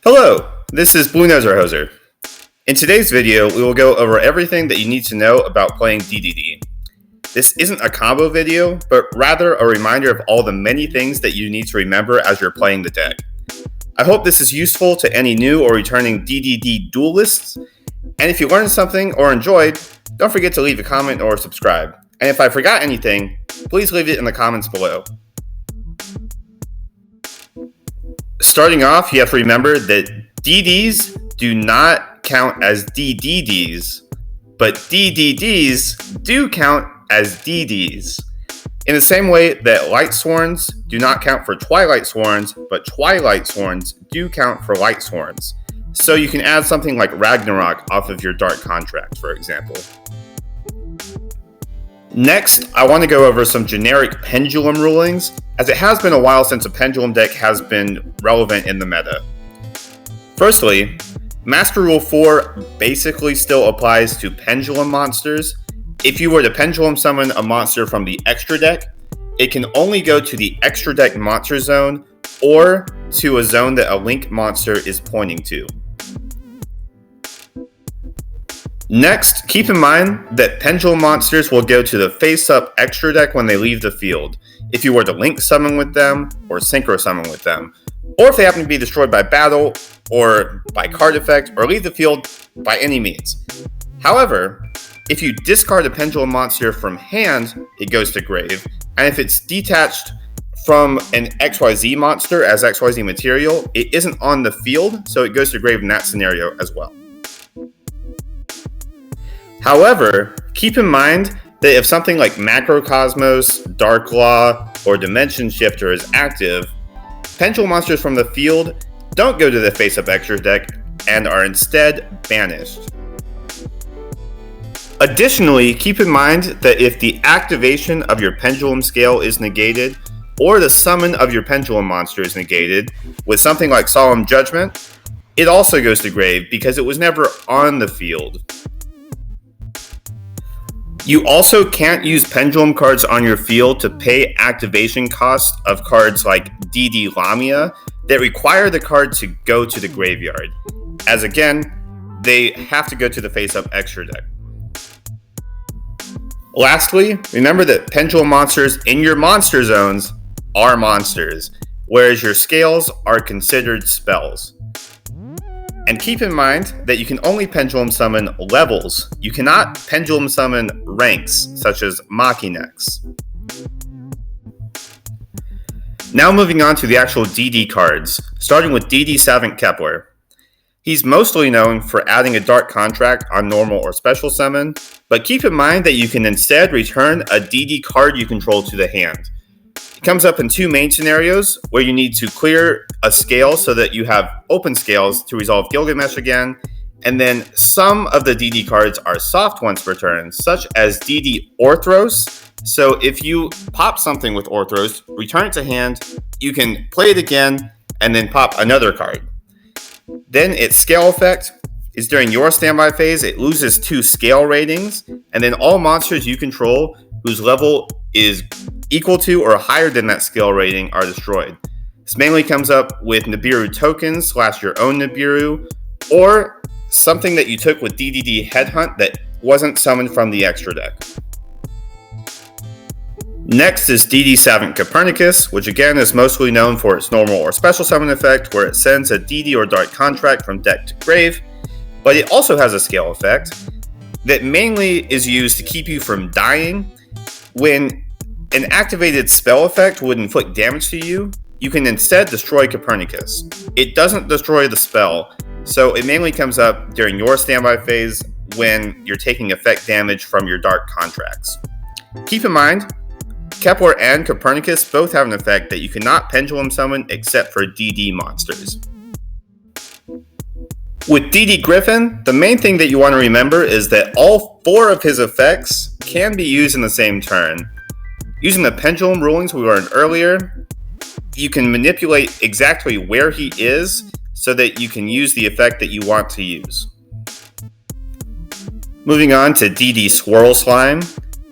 Hello, this is Blue Noser Hoser. In today's video, we will go over everything that you need to know about playing DDD. This isn't a combo video, but rather a reminder of all the many things that you need to remember as you're playing the deck. I hope this is useful to any new or returning DDD duelists, and if you learned something or enjoyed, don't forget to leave a comment or subscribe. And if I forgot anything, please leave it in the comments below. Starting off, you have to remember that DDs do not count as DDDs, but DDDs do count as DDs. In the same way that Light Sworns do not count for Twilight Sworns, but Twilight Sworns do count for Light Sworns. So you can add something like Ragnarok off of your Dark Contract, for example. Next, I want to go over some generic pendulum rulings, as it has been a while since a pendulum deck has been relevant in the meta. Firstly, Master Rule 4 basically still applies to pendulum monsters. If you were to pendulum summon a monster from the extra deck, it can only go to the extra deck monster zone or to a zone that a link monster is pointing to. Next, keep in mind that pendulum monsters will go to the face-up extra deck when they leave the field, if you were to link summon with them or synchro summon with them, or if they happen to be destroyed by battle or by card effect or leave the field by any means. However, if you discard a pendulum monster from hand, it goes to grave, and if it's detached from an XYZ monster as XYZ material, it isn't on the field, so it goes to grave in that scenario as well. However, keep in mind that if something like Macrocosmos, Dark Law, or Dimension Shifter is active, pendulum monsters from the field don't go to the face-up extra deck and are instead banished. Additionally, keep in mind that if the activation of your pendulum scale is negated, or the summon of your pendulum monster is negated with something like Solemn Judgment, it also goes to grave because it was never on the field. You also can't use pendulum cards on your field to pay activation costs of cards like DD Lamia that require the card to go to the graveyard, as again, they have to go to the face-up extra deck. Lastly, remember that pendulum monsters in your monster zones are monsters, whereas your scales are considered spells. And keep in mind that you can only pendulum summon levels. You cannot pendulum summon ranks, such as Machinex. Now moving on to the actual DD cards, starting with DD Savant Kepler. He's mostly known for adding a Dark Contract on normal or special summon, but keep in mind that you can instead return a DD card you control to the hand. It comes up in two main scenarios, where you need to clear a scale so that you have open scales to resolve Gilgamesh again, and then some of the DD cards are soft once per turn, such as DD Orthros. So if you pop something with Orthros, return it to hand, you can play it again, and then pop another card. Then its scale effect is during your standby phase, it loses 2 scale ratings, and then all monsters you control whose level is equal to or higher than that scale rating are destroyed. This mainly comes up with Nibiru tokens / your own Nibiru, or something that you took with DDD Headhunt that wasn't summoned from the extra deck. Next is DD Savant Copernicus, which again is mostly known for its normal or special summon effect, where it sends a DD or Dark Contract from deck to grave, but it also has a scale effect that mainly is used to keep you from dying. When an activated spell effect would inflict damage to you, you can instead destroy Copernicus. It doesn't destroy the spell, so it mainly comes up during your standby phase when you're taking effect damage from your Dark Contracts. Keep in mind, Kepler and Copernicus both have an effect that you cannot pendulum summon except for DD monsters. With DD Griffin, the main thing that you want to remember is that all 4 of his effects can be used in the same turn. Using the pendulum rulings we learned earlier, you can manipulate exactly where he is so that you can use the effect that you want to use. Moving on to DD Swirl Slime,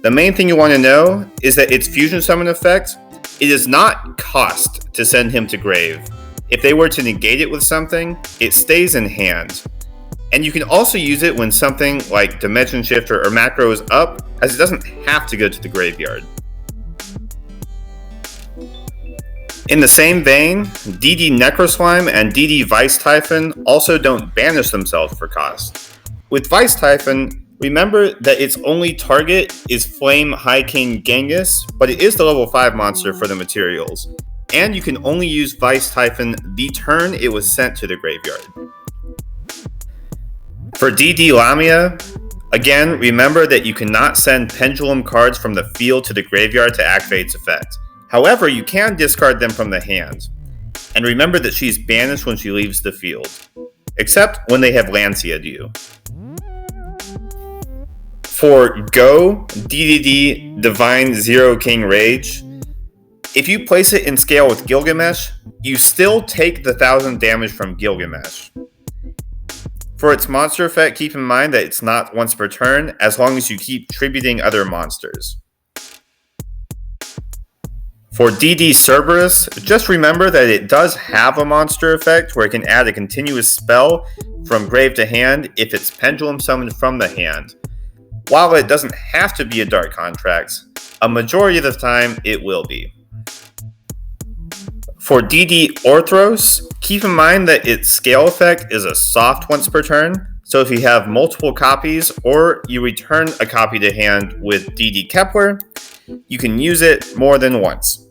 the main thing you want to know is that its fusion summon effect, it does not cost to send him to grave. If they were to negate it with something, it stays in hand. And you can also use it when something like Dimension Shifter or Macro is up, as it doesn't have to go to the graveyard. In the same vein, DD Necroslime and DD Vice Typhon also don't banish themselves for cost. With Vice Typhon, remember that its only target is Flame High King Genghis, but it is the level 5 monster for the materials, and you can only use Vice Typhon the turn it was sent to the graveyard. For DD Lamia, again, remember that you cannot send Pendulum cards from the field to the graveyard to activate its effect. However, you can discard them from the hand. And remember that she's banished when she leaves the field, except when they have Lancia'd you. For Go, DDD Divine Zero King Rage, if you place it in scale with Gilgamesh, you still take the 1000 damage from Gilgamesh. For its monster effect, keep in mind that it's not once per turn, as long as you keep tributing other monsters. For DD Cerberus, just remember that it does have a monster effect where it can add a continuous spell from grave to hand if it's pendulum summoned from the hand. While it doesn't have to be a Dark Contract, a majority of the time it will be. For DD Orthros, keep in mind that its scale effect is a soft once per turn, so if you have multiple copies or you return a copy to hand with DD Kepler, you can use it more than once.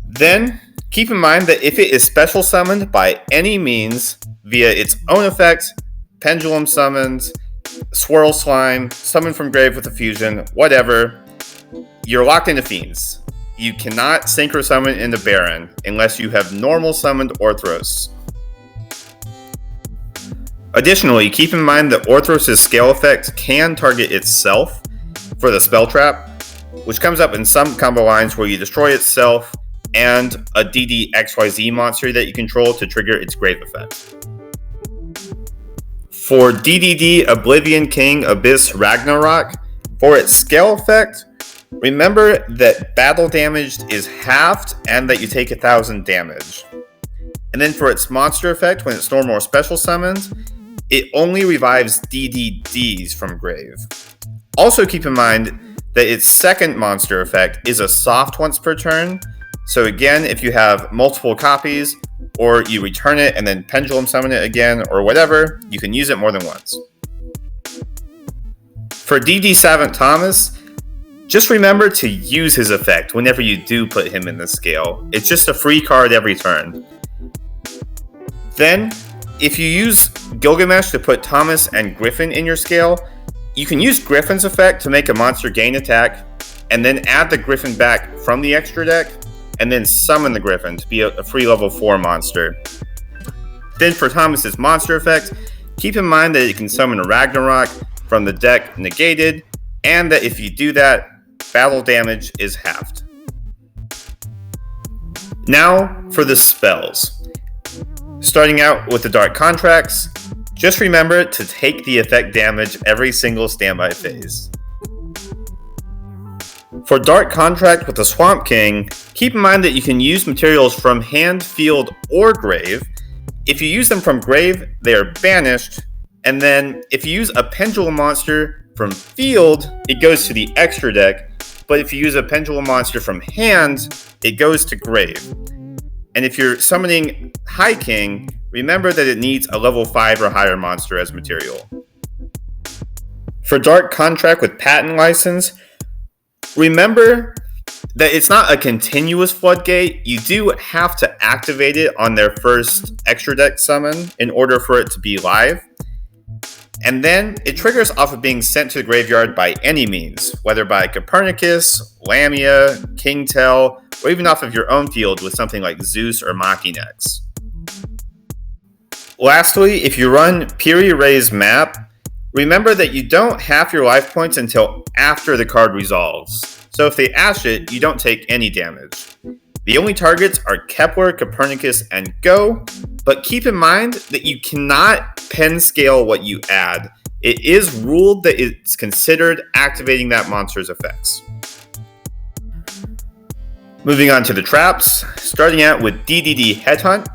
Then, keep in mind that if it is special summoned by any means via its own effect, pendulum summons, swirl slime, summon from grave with a fusion, whatever, you're locked into Fiends. You cannot synchro summon into Baron unless you have normal summoned Orthros. Additionally, keep in mind that Orthros' scale effect can target itself for the spell trap, which comes up in some combo lines where you destroy itself and a DD XYZ monster that you control to trigger its grave effect. For DDD Oblivion King Abyss Ragnarok, for its scale effect, remember that battle damage is halved and that you take 1000 damage. And then for its monster effect, when it's normal or special summoned, it only revives DDDs from grave. Also keep in mind that its second monster effect is a soft once per turn. So again, if you have multiple copies, or you return it and then pendulum summon it again, or whatever, you can use it more than once. For DD Savant Thomas, just remember to use his effect whenever you do put him in the scale. It's just a free card every turn. Then, if you use Gilgamesh to put Thomas and Griffin in your scale, you can use Griffin's effect to make a monster gain attack, and then add the Griffin back from the extra deck, and then summon the Griffin to be a free level 4 monster. Then for Thomas's monster effect, keep in mind that it can summon Ragnarok from the deck negated, and that if you do that, battle damage is halved. Now for the spells. Starting out with the Dark Contracts, just remember to take the effect damage every single standby phase. For Dark Contract with the Swamp King, keep in mind that you can use materials from hand, field, or grave. If you use them from grave, they are banished, and then if you use a Pendulum monster from field, it goes to the extra deck, but if you use a Pendulum monster from hand, it goes to grave. And if you're summoning High King, remember that it needs a level 5 or higher monster as material. For Dark Contract with Patent License, remember that it's not a continuous floodgate. You do have to activate it on their first extra deck summon in order for it to be live. And then it triggers off of being sent to the graveyard by any means, whether by Copernicus, Lamia, Kingtel, or even off of your own field with something like Zeus or Machinex. Lastly, if you run Piri Reis Map, remember that you don't half your life points until after the card resolves. So if they ash it, you don't take any damage. The only targets are Kepler, Copernicus, and Go, but keep in mind that you cannot pen scale what you add. It is ruled that it's considered activating that monster's effects. Moving on to the traps, starting out with DDD Headhunt.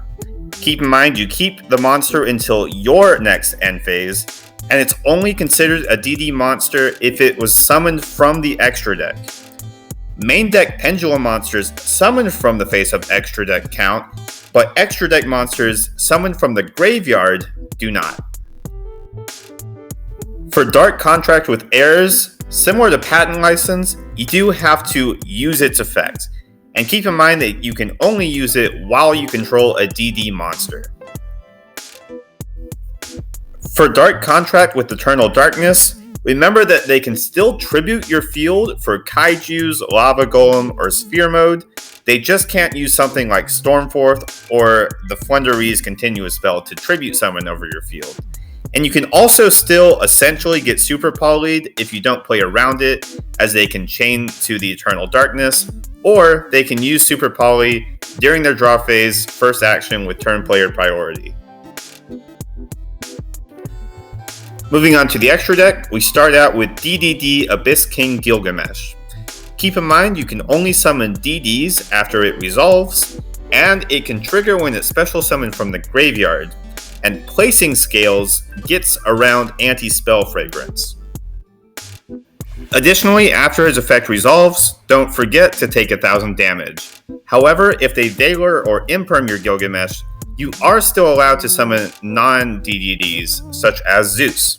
Keep in mind you keep the monster until your next end phase, and it's only considered a DD monster if it was summoned from the extra deck. Main deck Pendulum monsters summoned from the face-up extra deck count, but extra deck monsters summoned from the graveyard do not. For Dark Contract with Heirs, similar to Patent License, you do have to use its effect, and keep in mind that you can only use it while you control a DD monster. For Dark Contract with Eternal Darkness, remember that they can still tribute your field for Kaijus, Lava Golem, or Sphere mode. They just can't use something like Stormforth or the Flunderee's Continuous spell to tribute summon over your field. And you can also still essentially get Super Polyed if you don't play around it, as they can chain to the Eternal Darkness, or they can use Super Poly during their draw phase first action with turn player priority. Moving on to the extra deck, we start out with DDD Abyss King Gilgamesh. Keep in mind you can only summon DDs after it resolves, and it can trigger when it's special summoned from the graveyard, and placing scales gets around anti-spell fragrance. Additionally, after his effect resolves, don't forget to take 1000 damage. However, if they Veiler or Imperm your Gilgamesh, you are still allowed to summon non-DDDs, such as Zeus.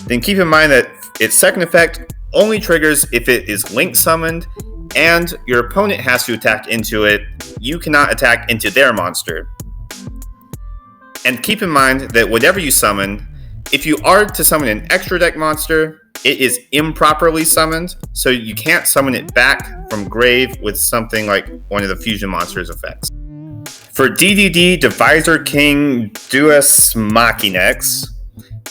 Then keep in mind that its second effect only triggers if it is link summoned, and your opponent has to attack into it. You cannot attack into their monster. And keep in mind that whatever you summon, if you are to summon an extra deck monster, it is improperly summoned, so you can't summon it back from grave with something like one of the Fusion Monsters effects. For DDD Divisor King Deus Machinae,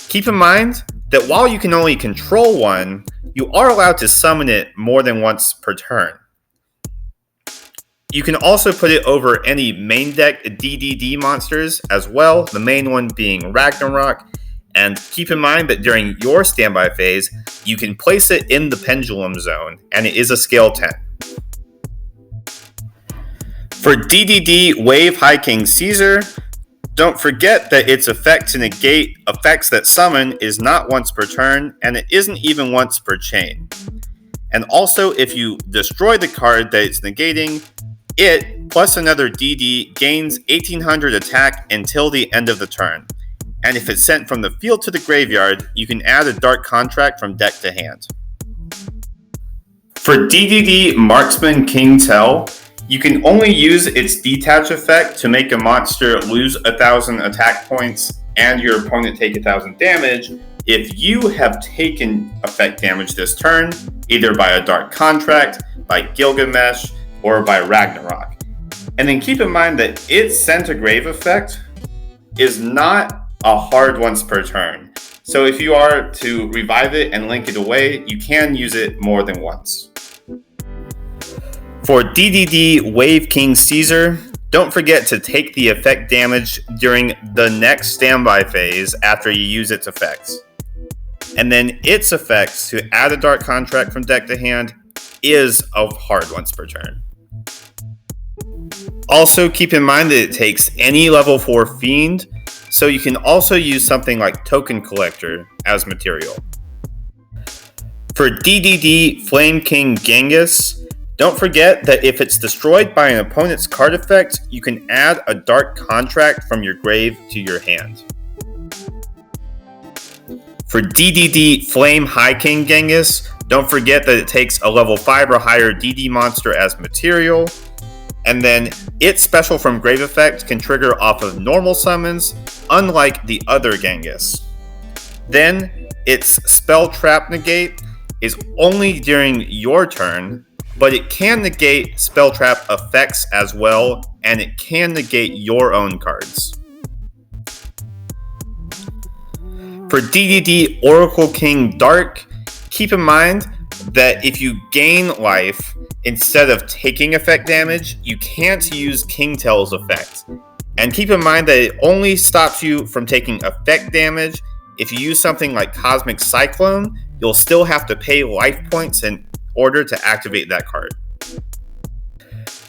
keep in mind that while you can only control one, you are allowed to summon it more than once per turn. You can also put it over any main deck DDD monsters as well, the main one being Ragnarok, and keep in mind that during your standby phase, you can place it in the Pendulum Zone, and it is a scale 10. For DDD Wave High King Caesar, don't forget that its effect to negate effects that summon is not once per turn, and it isn't even once per chain. And also, if you destroy the card that it's negating, it, plus another DD, gains 1800 attack until the end of the turn. And if it's sent from the field to the graveyard, you can add a Dark Contract from deck to hand. For DDD Marksman King Tell, you can only use its detach effect to make a monster lose 1000 attack points and your opponent take 1000 damage if you have taken effect damage this turn, either by a Dark Contract, by Gilgamesh, or by Ragnarok. And then keep in mind that its Send to Grave effect is not a hard once per turn. So if you are to revive it and link it away, you can use it more than once. For DDD Wave King Caesar, don't forget to take the effect damage during the next standby phase after you use its effects. And then its effects to add a Dark Contract from deck to hand is a hard once per turn. Also keep in mind that it takes any level 4 Fiend, so you can also use something like Token Collector as material. For DDD Flame King Genghis, don't forget that if it's destroyed by an opponent's card effect, you can add a Dark Contract from your grave to your hand. For DDD Flame High King Genghis, don't forget that it takes a level 5 or higher DD monster as material, and then its special from grave effect can trigger off of normal summons, unlike the other Genghis. Then, its Spell Trap negate is only during your turn, but it can negate Spell Trap effects as well, and it can negate your own cards. For DDD Oracle King Dark, keep in mind that if you gain life instead of taking effect damage, you can't use King Tell's effect. And keep in mind that it only stops you from taking effect damage. If you use something like Cosmic Cyclone, you'll still have to pay life points in order to activate that card.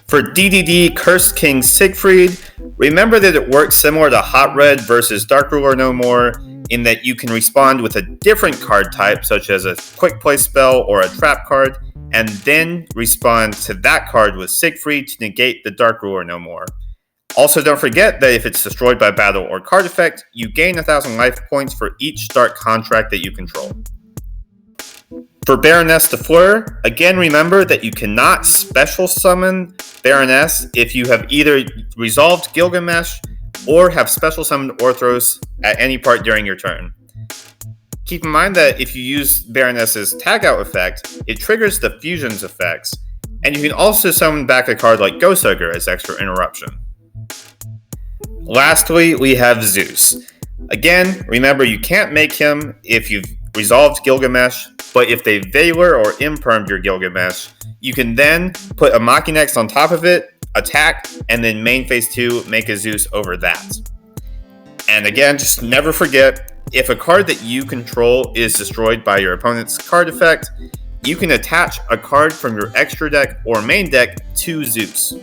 For DDD Curse King Siegfried, remember that it works similar to Hot Red versus Dark Ruler No More in that you can respond with a different card type, such as a quick play spell or a trap card, and then respond to that card with Siegfried to negate the Dark Ruler No More. Also, don't forget that if it's destroyed by battle or card effect, you gain 1,000 life points for each Dark Contract that you control. For Baroness de Fleur, again remember that you cannot special summon Baroness if you have either resolved Gilgamesh or have special summoned Orthros at any part during your turn. Keep in mind that if you use Baroness's tag out effect, it triggers the fusions effects, and you can also summon back a card like Ghosthugger as extra interruption. Lastly, we have Zeus. Again, remember you can't make him if you've resolved Gilgamesh, but if they Veiler or Impermed your Gilgamesh, you can then put a Machinex on top of it, attack, and then main phase 2, make a Zeus over that. And again, just never forget, if a card that you control is destroyed by your opponent's card effect, you can attach a card from your extra deck or main deck to Zeus.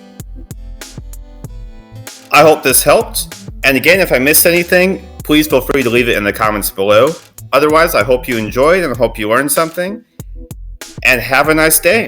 I hope this helped, and again, if I missed anything, please feel free to leave it in the comments below. Otherwise, I hope you enjoyed and I hope you learned something, and have a nice day.